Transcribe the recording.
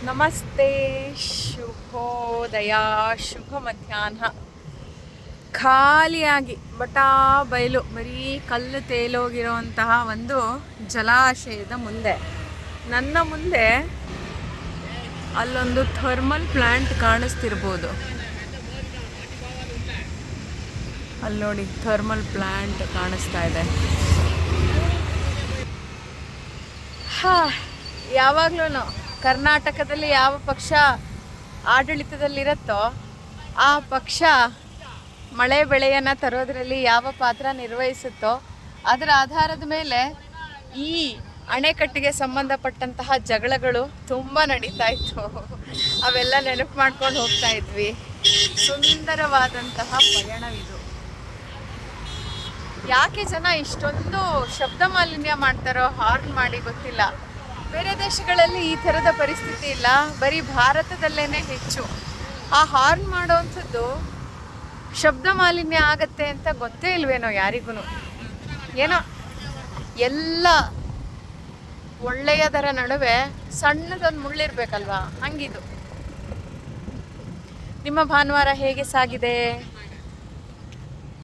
ನಮಸ್ತೆ, ಶುಭೋದಯ, ಶುಭ ಮಧ್ಯಾಹ್ನ. ಖಾಲಿಯಾಗಿ ಬಟಾ ಬಯಲು ಬರೀ ಕಲ್ಲು ತೇಲೋಗಿರುವಂತಹ ಒಂದು ಜಲಾಶಯದ ಮುಂದೆ ನನ್ನ ಮುಂದೆ ಅಲ್ಲೊಂದು ಥರ್ಮಲ್ ಪ್ಲಾಂಟ್ ಕಾಣಿಸ್ತಿರ್ಬೋದು. ಅಲ್ಲಿ ನೋಡಿ, ಥರ್ಮಲ್ ಪ್ಲಾಂಟ್ ಕಾಣಿಸ್ತಾ ಇದೆ. ಯಾವಾಗ್ಲೂ ಕರ್ನಾಟಕದಲ್ಲಿ ಯಾವ ಪಕ್ಷ ಆಡಳಿತದಲ್ಲಿರುತ್ತೋ ಆ ಪಕ್ಷ ಮಳೆ ಬೆಳೆಯನ್ನು ತರೋದರಲ್ಲಿ ಯಾವ ಪಾತ್ರ ನಿರ್ವಹಿಸುತ್ತೋ ಅದರ ಆಧಾರದ ಮೇಲೆ ಈ ಅಣೆಕಟ್ಟಿಗೆ ಸಂಬಂಧಪಟ್ಟಂತಹ ಜಗಳಗಳು ತುಂಬ ನಡೀತಾ ಇತ್ತು. ಅವೆಲ್ಲ ನೆನಪು ಮಾಡ್ಕೊಂಡು ಹೋಗ್ತಾ ಇದ್ವಿ. ಸುಂದರವಾದಂತಹ ಪಯಣವಿದು. ಯಾಕೆ ಜನ ಇಷ್ಟೊಂದು ಶಬ್ದ ಮಾಲಿನ್ಯ ಮಾಡ್ತಾರೋ ಹಾರ್ನ್ ಮಾಡಿ ಗೊತ್ತಿಲ್ಲ. ಬೇರೆ ದೇಶಗಳಲ್ಲಿ ಈ ಥರದ ಪರಿಸ್ಥಿತಿ ಇಲ್ಲ, ಬರೀ ಭಾರತದಲ್ಲೇ ಹೆಚ್ಚು. ಆ ಹಾರ್ನ್ ಮಾಡೋವಂಥದ್ದು ಶಬ್ದ ಮಾಲಿನ್ಯ ಆಗತ್ತೆ ಅಂತ ಗೊತ್ತೇ ಇಲ್ವೇನೋ ಯಾರಿಗೂ. ಏನೋ ಎಲ್ಲ ಒಳ್ಳೆಯದರ ನಡುವೆ ಸಣ್ಣದೊಂದು ಮುಳ್ಳಿರ್ಬೇಕಲ್ವಾ, ಹಂಗಿದು. ನಿಮ್ಮ ಭಾನುವಾರ ಹೇಗೆ ಸಾಗಿದೆ?